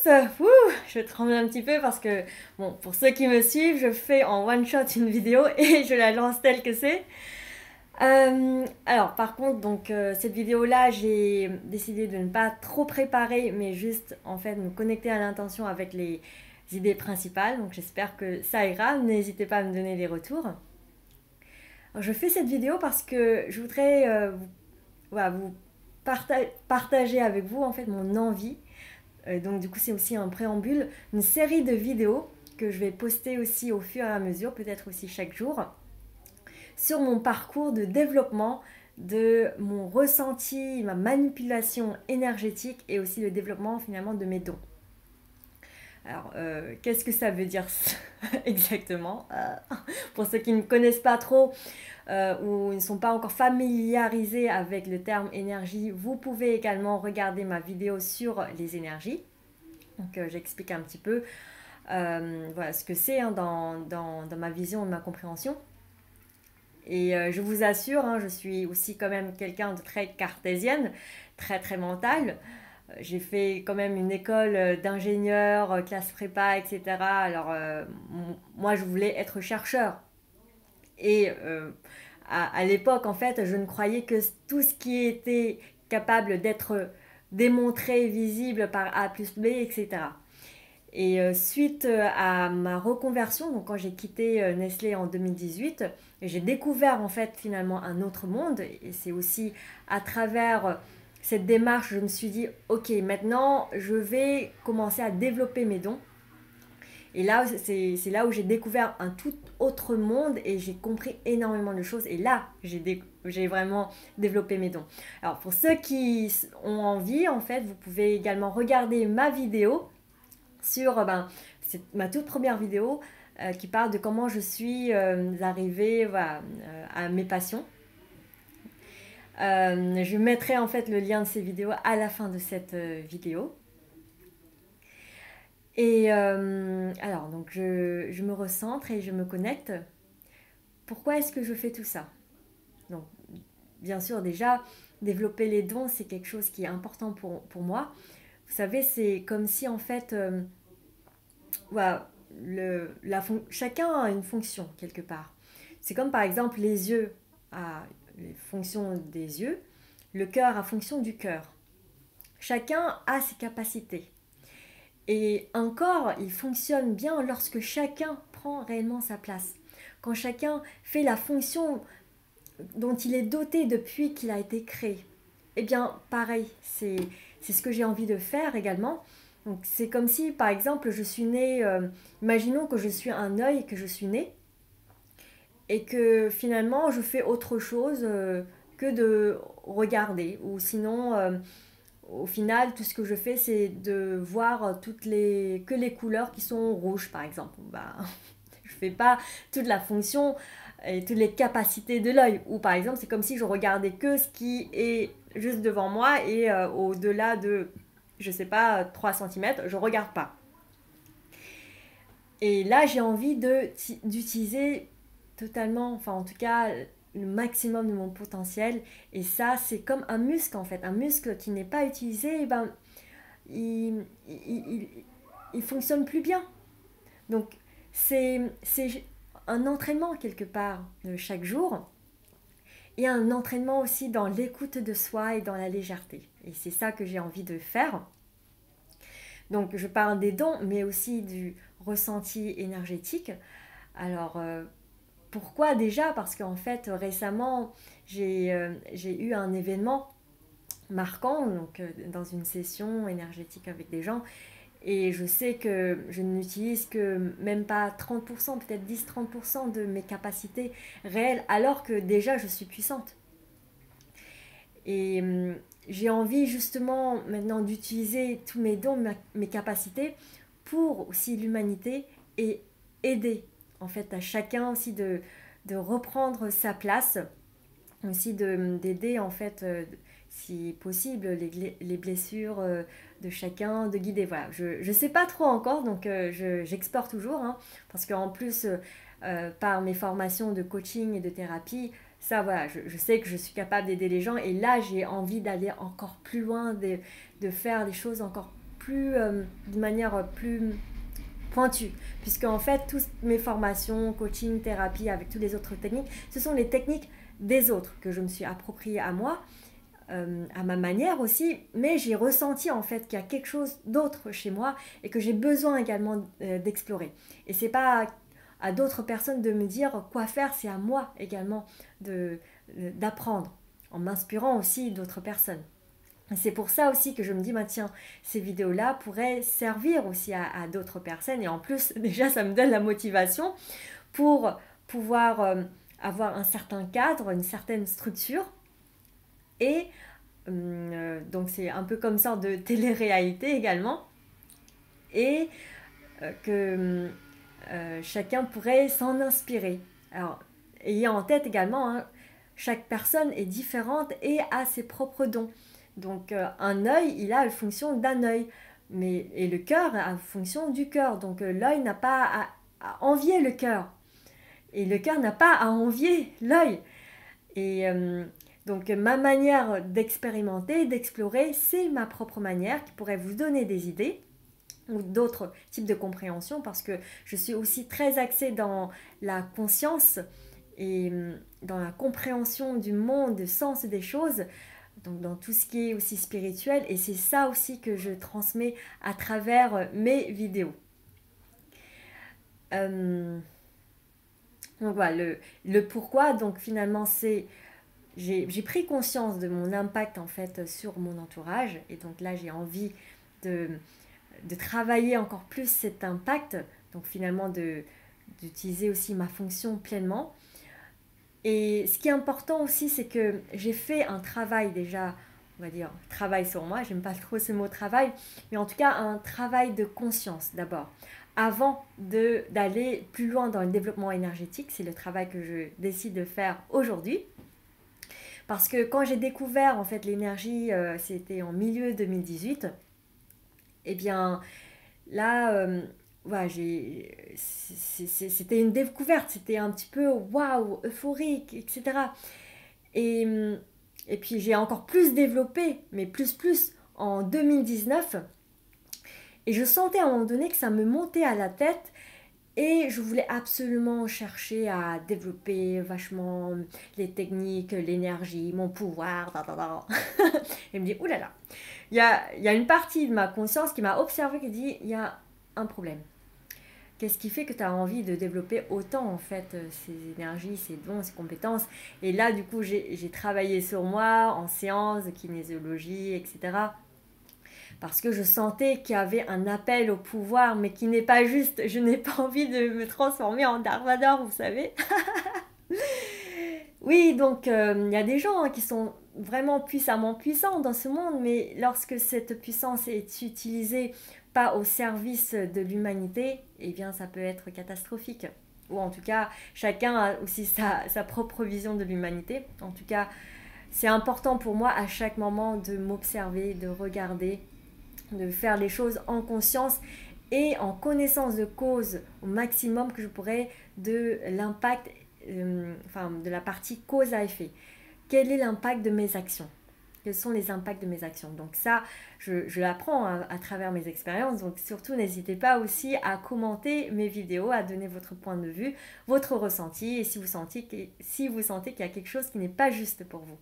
Ouh, je tremble un petit peu parce que, bon, pour ceux qui me suivent, je fais en one shot une vidéo et je la lance telle que c'est. Alors, par contre, donc cette vidéo-là, j'ai décidé de ne pas trop préparer, mais juste en fait me connecter à l'intention avec les idées principales. Donc, j'espère que ça ira. N'hésitez pas à me donner des retours. Alors, je fais cette vidéo parce que je voudrais voilà, vous partager avec vous en fait mon envie. Donc du coup c'est aussi un préambule, une série de vidéos que je vais poster aussi au fur et à mesure, peut-être aussi chaque jour, sur mon parcours de développement, de mon ressenti, ma manipulation énergétique et aussi le développement finalement de mes dons. Alors, qu'est-ce que ça veut dire exactement pour ceux qui ne connaissent pas trop ou ne sont pas encore familiarisés avec le terme énergie, vous pouvez également regarder ma vidéo sur les énergies. Donc, j'explique un petit peu voilà, ce que c'est dans ma vision et ma compréhension. Et je vous assure, je suis aussi quand même quelqu'un de très cartésienne, très très mentale. J'ai fait quand même une école d'ingénieur, classe prépa, etc. Alors, moi, je voulais être chercheur. Et à l'époque, en fait, je ne croyais que tout ce qui était capable d'être démontré, visible par A plus B, etc. Et suite à ma reconversion, donc quand j'ai quitté Nestlé en 2018, j'ai découvert en fait finalement un autre monde. Et c'est aussi à travers cette démarche, je me suis dit, ok, maintenant je vais commencer à développer mes dons. Et là, c'est là où j'ai découvert un tout autre monde et j'ai compris énormément de choses. Et là, j'ai vraiment développé mes dons. Alors, pour ceux qui ont envie, en fait, vous pouvez également regarder ma vidéo sur, c'est ma toute première vidéo qui parle de comment je suis arrivée voilà, à mes passions. Je mettrai en fait le lien de ces vidéos à la fin de cette vidéo. Et alors, donc je me recentre et je me connecte. Pourquoi est-ce que je fais tout ça? Donc, bien sûr, déjà, développer les dons, c'est quelque chose qui est important pour moi. Vous savez, c'est comme si en fait, voilà, chacun a une fonction quelque part. C'est comme par exemple les yeux a les fonctions des yeux, le cœur a fonction du cœur. Chacun a ses capacités. Et un corps, il fonctionne bien lorsque chacun prend réellement sa place. Quand chacun fait la fonction dont il est doté depuis qu'il a été créé. Eh bien, pareil, c'est ce que j'ai envie de faire également. Donc, c'est comme si, par exemple, je suis née, imaginons que je suis un œil, que je suis née, et que finalement, je fais autre chose que de regarder. Ou sinon, au final, tout ce que je fais, c'est de voir que les couleurs qui sont rouges, par exemple. Bah, je fais pas toute la fonction et toutes les capacités de l'œil. Ou par exemple, c'est comme si je regardais que ce qui est juste devant moi et au-delà de, je sais pas, 3 cm, je regarde pas. Et là, j'ai envie d'utiliser totalement, enfin en tout cas, le maximum de mon potentiel. Et ça, c'est comme un muscle en fait. Un muscle qui n'est pas utilisé, eh ben, il fonctionne plus bien. Donc, c'est un entraînement quelque part de chaque jour et un entraînement aussi dans l'écoute de soi et dans la légèreté. Et c'est ça que j'ai envie de faire. Donc je parle des dons, mais aussi du ressenti énergétique. Alors pourquoi déjà? Parce qu'en fait récemment j'ai eu un événement marquant donc, dans une session énergétique avec des gens. Et je sais que je n'utilise que même pas 30%, peut-être 10-30% de mes capacités réelles, alors que déjà je suis puissante. Et j'ai envie justement maintenant d'utiliser tous mes dons, mes capacités pour aussi l'humanité et aider en fait à chacun aussi de reprendre sa place, aussi d'aider en fait si possible les blessures de chacun, de guider. Voilà, je sais pas trop encore, donc j'explore toujours, parce qu'en plus par mes formations de coaching et de thérapie, ça voilà, je sais que je suis capable d'aider les gens et là j'ai envie d'aller encore plus loin, de faire des choses encore plus, d'une manière plus pointue, puisque en fait toutes mes formations, coaching, thérapie avec toutes les autres techniques, ce sont les techniques des autres que je me suis appropriées à moi, à ma manière aussi, mais j'ai ressenti en fait qu'il y a quelque chose d'autre chez moi et que j'ai besoin également d'explorer. Et c'est pas à d'autres personnes de me dire quoi faire, c'est à moi également d'apprendre, en m'inspirant aussi d'autres personnes. C'est pour ça aussi que je me dis, bah tiens, ces vidéos-là pourraient servir aussi à d'autres personnes. Et en plus, déjà, ça me donne la motivation pour pouvoir avoir un certain cadre, une certaine structure. Et donc, c'est un peu comme ça de télé-réalité également. Et que chacun pourrait s'en inspirer. Alors, ayez en tête également, hein, chaque personne est différente et a ses propres dons. Donc un œil, il a la fonction d'un œil, et le cœur a la fonction du cœur. Donc l'œil n'a pas à envier le cœur, et le cœur n'a pas à envier l'œil. Et donc ma manière d'expérimenter, d'explorer, c'est ma propre manière qui pourrait vous donner des idées ou d'autres types de compréhension, parce que je suis aussi très axée dans la conscience et dans la compréhension du monde, du sens des choses, donc dans tout ce qui est aussi spirituel, et c'est ça aussi que je transmets à travers mes vidéos. Donc voilà, le pourquoi, donc finalement c'est, j'ai pris conscience de mon impact en fait sur mon entourage, et donc là j'ai envie de travailler encore plus cet impact, donc finalement d'utiliser aussi ma fonction pleinement. Et ce qui est important aussi, c'est que j'ai fait un travail déjà, on va dire, travail sur moi, j'aime pas trop ce mot travail, mais en tout cas un travail de conscience d'abord. Avant d'aller plus loin dans le développement énergétique, c'est le travail que je décide de faire aujourd'hui. Parce que quand j'ai découvert en fait l'énergie, c'était en milieu 2018, et bien là, voilà, c'était une découverte, c'était un petit peu waouh, euphorique, etc. Et, et puis j'ai encore plus développé, mais plus en 2019. Et je sentais à un moment donné que ça me montait à la tête. Et je voulais absolument chercher à développer vachement les techniques, l'énergie, mon pouvoir. Et me dit, oulala, il y a une partie de ma conscience qui m'a observé, qui dit, il y a un problème. Qu'est-ce qui fait que tu as envie de développer autant en fait ces énergies, ces dons, ces compétences? Et là, du coup, j'ai travaillé sur moi en séance de kinésiologie, etc. Parce que je sentais qu'il y avait un appel au pouvoir, mais qui n'est pas juste. Je n'ai pas envie de me transformer en Dark Vador, vous savez. Oui, donc il y a des gens qui sont vraiment puissamment puissants dans ce monde, mais lorsque cette puissance est utilisée pas au service de l'humanité, eh bien ça peut être catastrophique. Ou en tout cas, chacun a aussi sa propre vision de l'humanité. En tout cas, c'est important pour moi à chaque moment de m'observer, de regarder, de faire les choses en conscience et en connaissance de cause au maximum que je pourrais de l'impact, de la partie cause à effet. Quel est l'impact de mes actions? Quels sont les impacts de mes actions? Donc ça, je l'apprends à travers mes expériences. Donc surtout, n'hésitez pas aussi à commenter mes vidéos, à donner votre point de vue, votre ressenti, et si vous sentez qu'il y a quelque chose qui n'est pas juste pour vous.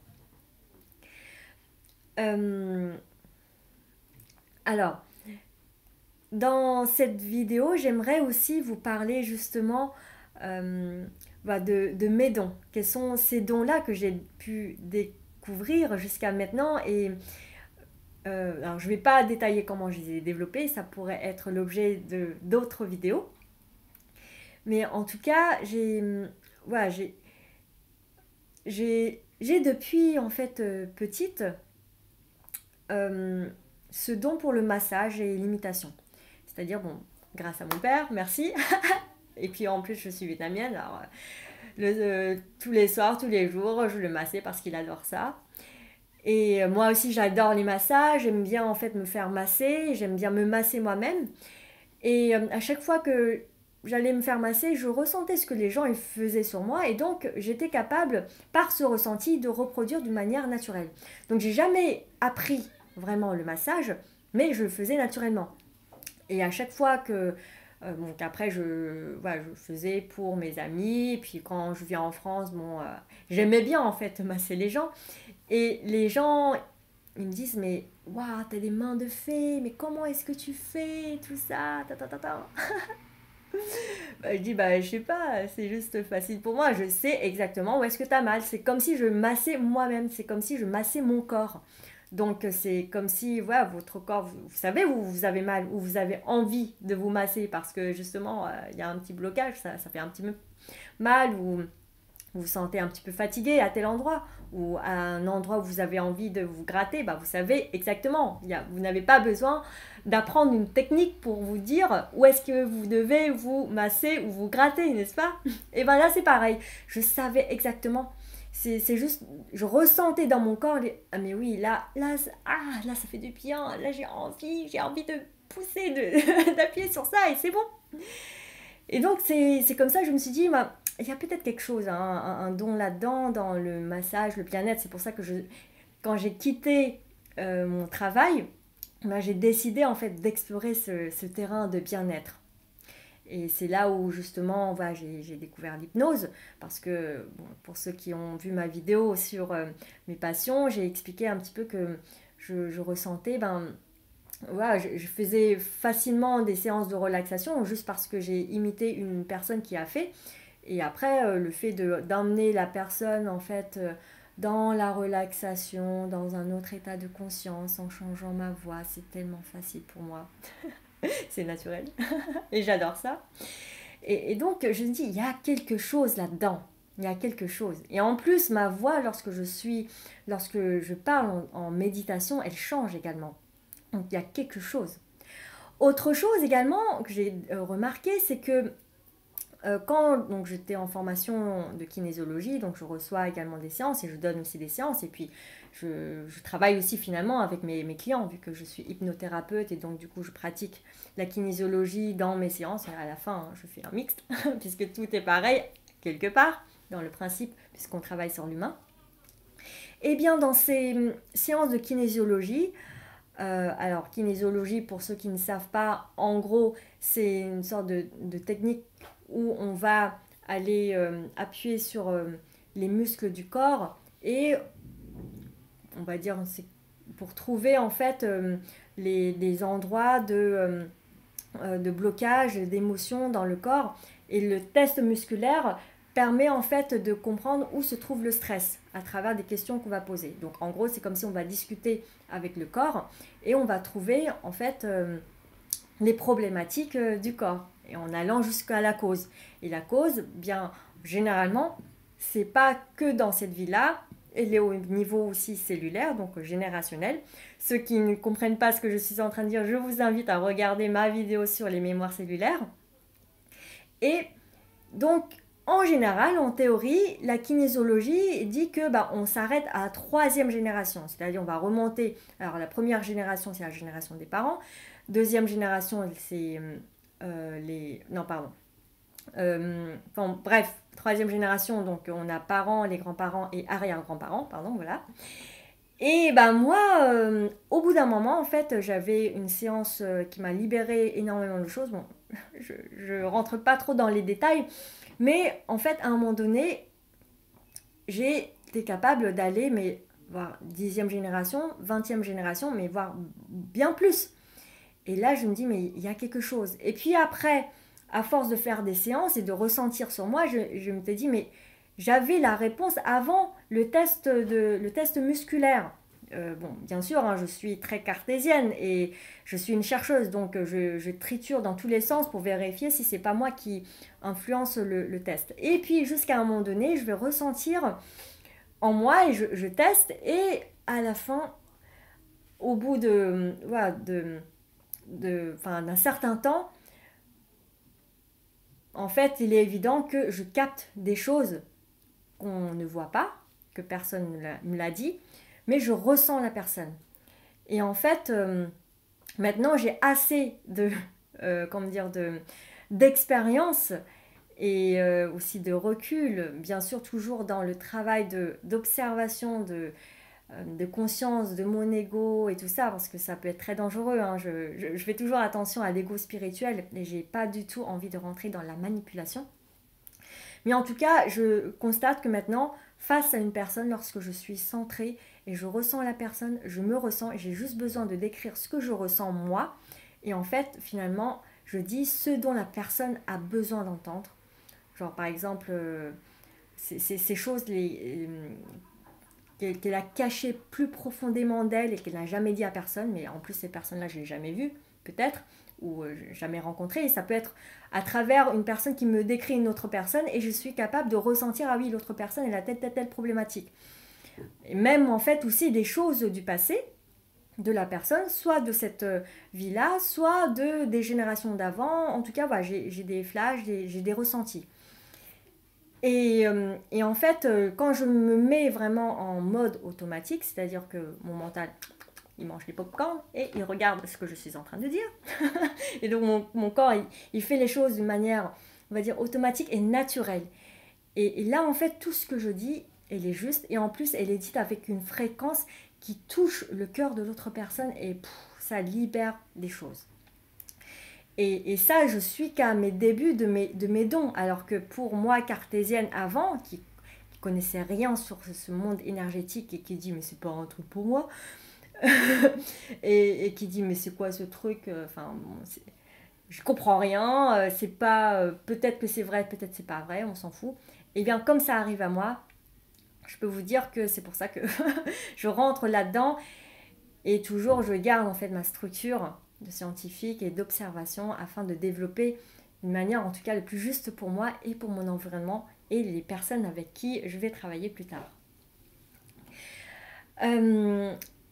Alors, dans cette vidéo, j'aimerais aussi vous parler justement de mes dons. Quels sont ces dons-là que j'ai pu découvrir jusqu'à maintenant? Et alors, je ne vais pas détailler comment je les ai développés, ça pourrait être l'objet d'autres vidéos. Mais en tout cas, j'ai depuis en fait petite ce don pour le massage et l'imitation. C'est-à-dire, bon, grâce à mon père, merci. Et puis en plus, je suis vietnamienne, alors tous les soirs, tous les jours, je le massais parce qu'il adore ça. Et moi aussi, j'adore les massages, j'aime bien en fait me faire masser, j'aime bien me masser moi-même. Et à chaque fois que j'allais me faire masser, je ressentais ce que les gens ils faisaient sur moi, et donc j'étais capable, par ce ressenti, de reproduire d'une manière naturelle. Donc j'ai jamais appris vraiment le massage, mais je le faisais naturellement. Et à chaque fois que donc après, voilà, je faisais pour mes amis. Et puis quand je viens en France, bon, j'aimais bien en fait masser les gens. Et les gens, ils me disent, mais waouh, t'as des mains de fée, mais comment est-ce que tu fais tout ça ta, ta, ta, ta. Bah, je dis, bah, je sais pas, c'est juste facile pour moi. Je sais exactement où est-ce que t'as mal. C'est comme si je massais moi-même. C'est comme si je massais mon corps. Donc, c'est comme si, voilà, votre corps, vous savez où vous avez mal, où vous avez envie de vous masser parce que justement, il y a un petit blocage, ça fait un petit peu mal, ou vous vous sentez un petit peu fatigué à tel endroit, ou à un endroit où vous avez envie de vous gratter, bah vous savez exactement. Vous n'avez pas besoin d'apprendre une technique pour vous dire où est-ce que vous devez vous masser ou vous gratter, n'est-ce pas? Et bien là, c'est pareil. Je savais exactement. C'est juste, je ressentais dans mon corps, ah mais oui, là, ça fait du bien, là, j'ai envie de pousser, d'appuyer sur ça, et c'est bon. Et donc, c'est comme ça que je me suis dit, bah, il y a peut-être quelque chose, hein, un don là-dedans, dans le massage, le bien-être. C'est pour ça que quand j'ai quitté mon travail, bah, j'ai décidé en fait d'explorer ce terrain de bien-être. Et c'est là où justement voilà, j'ai découvert l'hypnose, parce que bon, pour ceux qui ont vu ma vidéo sur mes passions, j'ai expliqué un petit peu que je ressentais, voilà, je faisais facilement des séances de relaxation juste parce que j'ai imité une personne qui a fait. Et après, le fait d'emmener la personne en fait dans la relaxation, dans un autre état de conscience, en changeant ma voix, c'est tellement facile pour moi. C'est naturel. Et j'adore ça. Et donc, je me dis, il y a quelque chose là-dedans. Il y a quelque chose. Et en plus, ma voix, lorsque je parle en méditation, elle change également. Donc, il y a quelque chose. Autre chose également que j'ai remarqué, c'est que quand donc, j'étais en formation de kinésiologie, donc je reçois également des séances et je donne aussi des séances. Et puis, je travaille aussi finalement avec mes clients, vu que je suis hypnothérapeute et donc du coup, je pratique la kinésiologie dans mes séances. Et à la fin, hein, je fais un mixte, puisque tout est pareil, quelque part, dans le principe, puisqu'on travaille sur l'humain. Et bien, dans ces séances de kinésiologie, alors, kinésiologie, pour ceux qui ne savent pas, en gros, c'est une sorte de technique où on va aller appuyer sur les muscles du corps et on va dire c'est pour trouver en fait les endroits de blocage, d'émotion dans le corps. Et le test musculaire permet en fait de comprendre où se trouve le stress à travers des questions qu'on va poser. Donc en gros, c'est comme si on va discuter avec le corps et on va trouver en fait les problématiques du corps et en allant jusqu'à la cause. Et la cause, bien généralement, c'est pas que dans cette vie-là, elle est au niveau aussi cellulaire, donc générationnel. Ceux qui ne comprennent pas ce que je suis en train de dire, je vous invite à regarder ma vidéo sur les mémoires cellulaires. Et donc, en général, en théorie, la kinésiologie dit que on s'arrête à la troisième génération. C'est-à-dire on va remonter. Alors la première génération, c'est la génération des parents. Deuxième génération, c'est les... Non, pardon. Bon, bref, troisième génération, donc on a parents, les grands-parents et arrière-grands-parents, pardon, voilà. Et moi, au bout d'un moment, en fait, j'avais une séance qui m'a libéré énormément de choses. Bon, je rentre pas trop dans les détails, mais en fait, à un moment donné, j'ai été capable d'aller, mais voir 10e génération, 20e génération, mais voir bien plus. Et là, je me dis, mais il y a quelque chose. Et puis après, à force de faire des séances et de ressentir sur moi, je me suis dit, mais j'avais la réponse avant le test musculaire. Bon, bien sûr, hein, je suis très cartésienne et je suis une chercheuse, donc je triture dans tous les sens pour vérifier si c'est pas moi qui influence le test. Et puis jusqu'à un moment donné, je vais ressentir en moi et je teste et à la fin, au bout voilà, d'un certain temps, en fait, il est évident que je capte des choses qu'on ne voit pas, que personne ne me l'a dit, mais je ressens la personne. Et en fait, maintenant, j'ai assez comment dire, d'expérience et aussi de recul, bien sûr toujours dans le travail d'observation, de conscience de mon ego et tout ça, parce que ça peut être très dangereux, hein. Je fais toujours attention à l'ego spirituel et j'ai pas du tout envie de rentrer dans la manipulation. Mais en tout cas, je constate que maintenant, face à une personne, lorsque je suis centrée et je ressens la personne, je me ressens et j'ai juste besoin de décrire ce que je ressens moi. Et en fait, finalement, je dis ce dont la personne a besoin d'entendre. Genre, par exemple, ces choses qu'elle a cachées plus profondément d'elle et qu'elle n'a jamais dit à personne. Mais en plus, ces personnes-là, je ne les ai jamais vues, peut-être, ou jamais rencontrées. Et ça peut être à travers une personne qui me décrit une autre personne et je suis capable de ressentir, ah oui, l'autre personne, elle a telle problématique. Et même, en fait, aussi des choses du passé de la personne, soit de cette vie-là, soit des générations d'avant. En tout cas, voilà, j'ai des flashs, j'ai des ressentis. Et en fait, quand je me mets vraiment en mode automatique, c'est-à-dire que mon mental, il mange les pop-corn et il regarde ce que je suis en train de dire. Et donc mon corps, il fait les choses d'une manière, on va dire, automatique et naturelle. Et là, en fait, tout ce que je dis, elle est juste. Et en plus, elle est dite avec une fréquence qui touche le cœur de l'autre personne et ça libère des choses. Et ça, je suis qu'à mes débuts de mes dons. Alors que pour moi, cartésienne avant, qui connaissait rien sur ce monde énergétique et qui dit mais c'est pas un truc pour moi, et qui dit mais c'est quoi ce truc, enfin je comprends rien, c'est pas, peut-être que c'est vrai, peut-être c'est pas vrai, on s'en fout. Et bien comme ça arrive à moi, je peux vous dire que c'est pour ça que je rentre là-dedans et toujours je garde en fait ma structure de scientifique et d'observation afin de développer une manière en tout cas le plus juste pour moi et pour mon environnement et les personnes avec qui je vais travailler plus tard.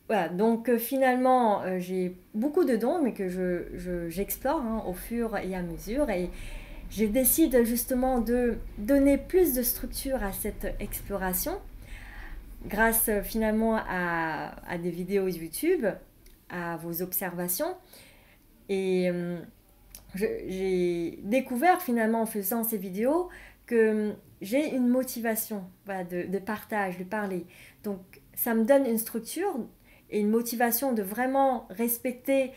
Voilà, donc finalement j'ai beaucoup de dons mais que j'explore au fur et à mesure et je décide justement de donner plus de structure à cette exploration grâce finalement à des vidéos YouTube, à vos observations. Et j'ai découvert finalement en faisant ces vidéos que j'ai une motivation, voilà, de partage, de parler. Donc ça me donne une structure et une motivation de vraiment respecter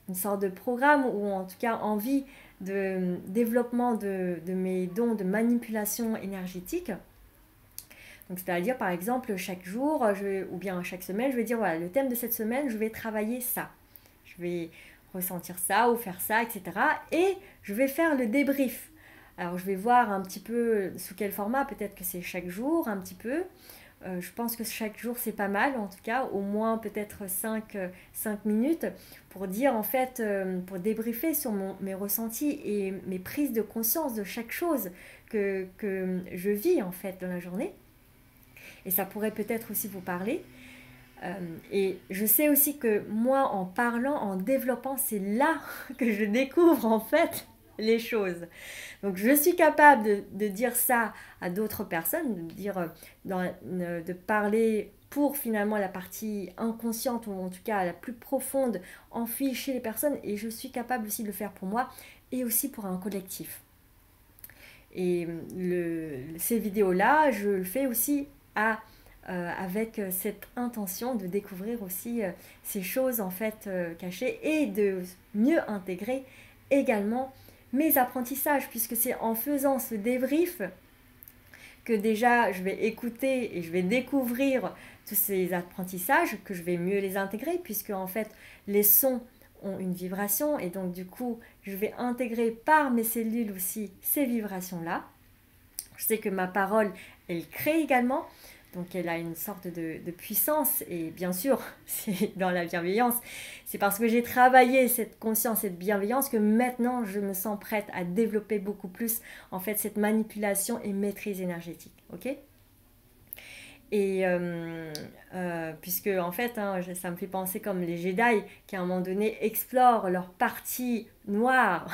une sorte de programme ou en tout cas envie de développement de mes dons de manipulation énergétique. Donc c'est-à-dire par exemple chaque jour ou bien chaque semaine, je vais dire voilà, le thème de cette semaine, je vais travailler ça. Je vais ressentir ça ou faire ça, etc. Et je vais faire le débrief. Alors je vais voir un petit peu sous quel format, peut-être que c'est chaque jour un petit peu. Je pense que chaque jour c'est pas mal, en tout cas au moins peut-être 5 minutes pour dire en fait, pour débriefer sur mes ressentis et mes prises de conscience de chaque chose que je vis en fait dans la journée. Et ça pourrait peut-être aussi vous parler. Et je sais aussi que moi, en parlant, en développant, c'est là que je découvre en fait les choses. Donc je suis capable de dire ça à d'autres personnes, de parler pour finalement la partie inconsciente ou en tout cas la plus profonde enfuie chez les personnes et je suis capable aussi de le faire pour moi et aussi pour un collectif. Et ces vidéos-là, je le fais aussi avec cette intention de découvrir aussi ces choses en fait cachées et de mieux intégrer également mes apprentissages puisque c'est en faisant ce débrief que déjà je vais écouter et je vais découvrir tous ces apprentissages que je vais mieux les intégrer puisque en fait les sons ont une vibration et donc du coup je vais intégrer par mes cellules aussi ces vibrations là. Je sais que ma parole elle crée également. Donc elle a une sorte de puissance et bien sûr, c'est dans la bienveillance. C'est parce que j'ai travaillé cette conscience, cette bienveillance que maintenant je me sens prête à développer beaucoup plus en fait cette manipulation et maîtrise énergétique. Ok ? Et puisque en fait, ça me fait penser comme les Jedi qui à un moment donné explorent leur partie noire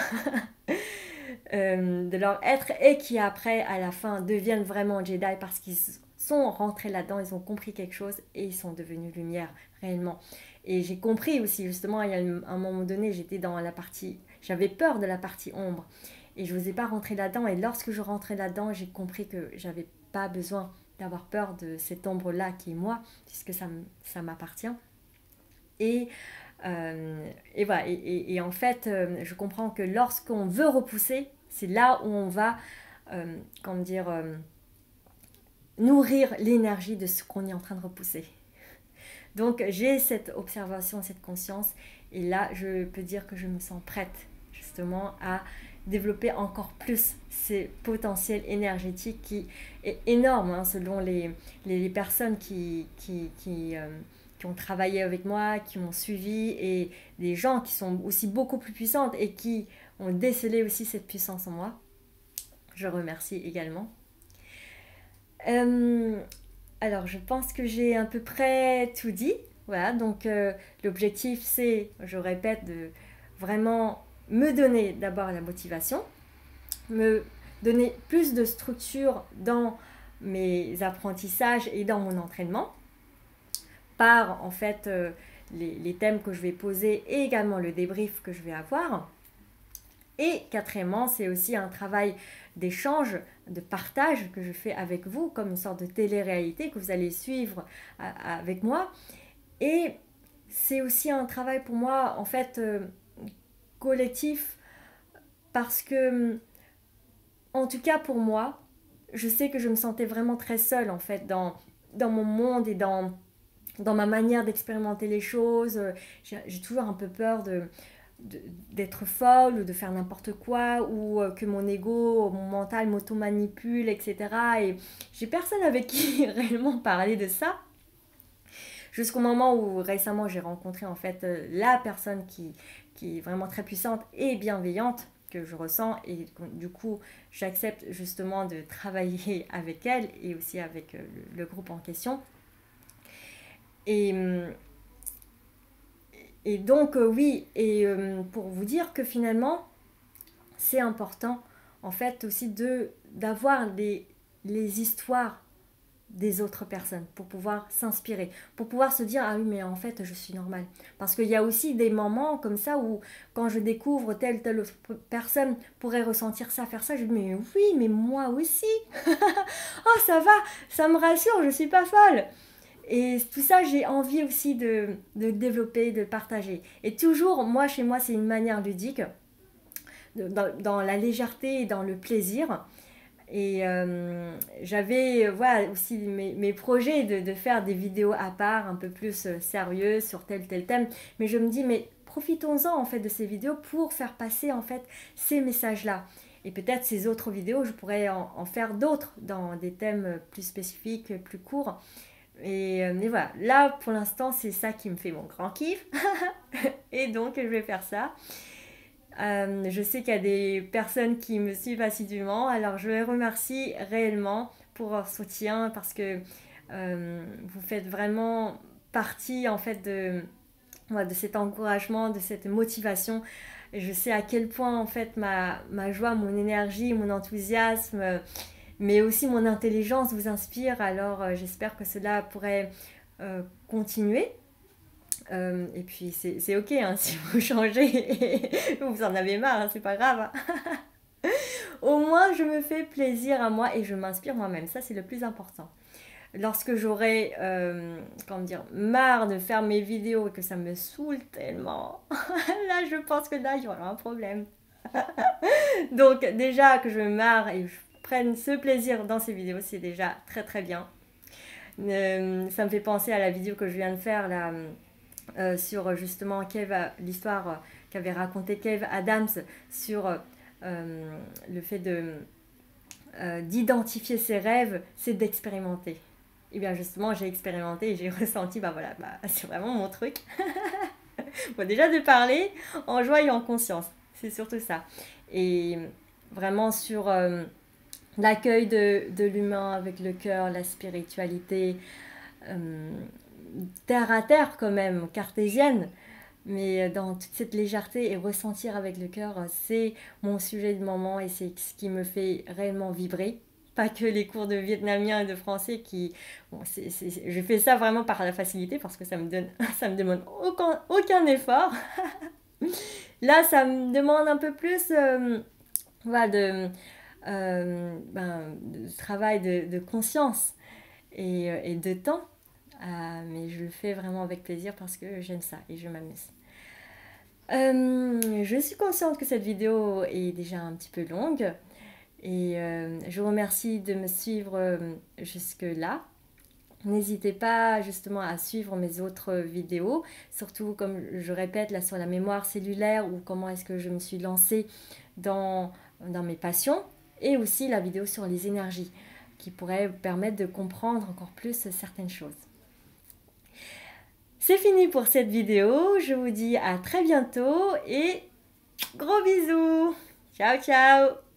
de leur être et qui après à la fin deviennent vraiment Jedi parce qu'ils sont rentrés là-dedans, ils ont compris quelque chose et ils sont devenus lumière réellement. Et j'ai compris aussi justement, il y a un moment donné, j'étais dans la partie, j'avais peur de la partie ombre et je n'osais pas rentrer là-dedans et lorsque je rentrais là-dedans, j'ai compris que j'avais pas besoin d'avoir peur de cette ombre-là qui est moi, puisque ça m'appartient. Et voilà, et en fait, je comprends que lorsqu'on veut repousser, c'est là où on va, comment dire, nourrir l'énergie de ce qu'on est en train de repousser. Donc j'ai cette observation, cette conscience, et là je peux dire que je me sens prête justement à développer encore plus ces potentiels énergétiques qui est énorme, hein, selon les personnes qui ont travaillé avec moi, qui m'ont suivi, et des gens qui sont aussi beaucoup plus puissantes et qui ont décelé aussi cette puissance en moi. Je remercie également. Alors, je pense que j'ai à peu près tout dit. Voilà, donc l'objectif, c'est, je répète, de vraiment me donner d'abord la motivation, me donner plus de structure dans mes apprentissages et dans mon entraînement, par en fait les thèmes que je vais poser et également le débrief que je vais avoir. Et quatrièmement, c'est aussi un travail d'échange, de partage que je fais avec vous, comme une sorte de télé-réalité que vous allez suivre avec moi. Et c'est aussi un travail pour moi, en fait, collectif, parce que, en tout cas pour moi, je sais que je me sentais vraiment très seule, en fait, dans mon monde et dans ma manière d'expérimenter les choses. J'ai toujours un peu peur d'être folle ou de faire n'importe quoi, ou que mon ego, mon mental m'auto-manipule, etc. Et j'ai personne avec qui réellement parler de ça, jusqu'au moment où récemment j'ai rencontré en fait la personne qui est vraiment très puissante et bienveillante, que je ressens, et du coup j'accepte justement de travailler avec elle et aussi avec le groupe en question. Et donc oui, et pour vous dire que finalement c'est important en fait aussi d'avoir les histoires des autres personnes pour pouvoir s'inspirer, pour pouvoir se dire ah oui mais en fait je suis normale. Parce qu'il y a aussi des moments comme ça où quand je découvre telle autre personne pourrait ressentir ça, faire ça, je dis mais oui mais moi aussi. Oh ça va, ça me rassure, je suis pas folle. Et tout ça, j'ai envie aussi de développer, de partager. Et toujours, moi, chez moi, c'est une manière ludique, dans la légèreté et dans le plaisir. Et j'avais voilà, aussi mes projets de faire des vidéos à part, un peu plus sérieuses sur tel thème. Mais je me dis, mais profitons-en en fait de ces vidéos pour faire passer en fait ces messages-là. Et peut-être ces autres vidéos, je pourrais en faire d'autres dans des thèmes plus spécifiques, plus courts. Et voilà, là pour l'instant c'est ça qui me fait mon grand kiff. Et donc je vais faire ça. Je sais qu'il y a des personnes qui me suivent assidûment, alors je les remercie réellement pour leur soutien, parce que vous faites vraiment partie en fait de cet encouragement, de cette motivation. Et je sais à quel point en fait ma joie, mon énergie, mon enthousiasme, mais aussi mon intelligence vous inspire. Alors j'espère que cela pourrait continuer. Et puis c'est ok hein, si vous changez et vous en avez marre, hein, c'est pas grave. Au moins je me fais plaisir à moi et je m'inspire moi-même, ça c'est le plus important. Lorsque j'aurai comment dire, marre de faire mes vidéos et que ça me saoule tellement, là je pense que là il y aura un problème. Donc déjà que je me marre et je prenne ce plaisir dans ces vidéos, c'est déjà très très bien. Ça me fait penser à la vidéo que je viens de faire là, sur justement l'histoire qu'avait raconté Kev Adams sur le fait d'identifier ses rêves, c'est d'expérimenter. Et bien justement j'ai expérimenté et j'ai ressenti, bah voilà, c'est vraiment mon truc. Bon, déjà de parler en joie et en conscience, c'est surtout ça. Et vraiment sur l'accueil de l'humain avec le cœur, la spiritualité, terre à terre quand même, cartésienne, mais dans toute cette légèreté, et ressentir avec le cœur, c'est mon sujet du moment et c'est ce qui me fait réellement vibrer. Pas que les cours de vietnamien et de français qui... Bon, je fais ça vraiment par la facilité parce que ça me demande aucun effort. Là, ça me demande un peu plus voilà, de travail de conscience. et de temps. Mais je le fais vraiment avec plaisir parce que j'aime ça et je m'amuse. Je suis consciente que cette vidéo est déjà un petit peu longue et je vous remercie de me suivre jusque-là. N'hésitez pas justement à suivre mes autres vidéos, surtout comme je répète là sur la mémoire cellulaire ou comment est-ce que je me suis lancée dans mes passions, et aussi la vidéo sur les énergies qui pourrait vous permettre de comprendre encore plus certaines choses. C'est fini pour cette vidéo, je vous dis à très bientôt et gros bisous. Ciao ciao.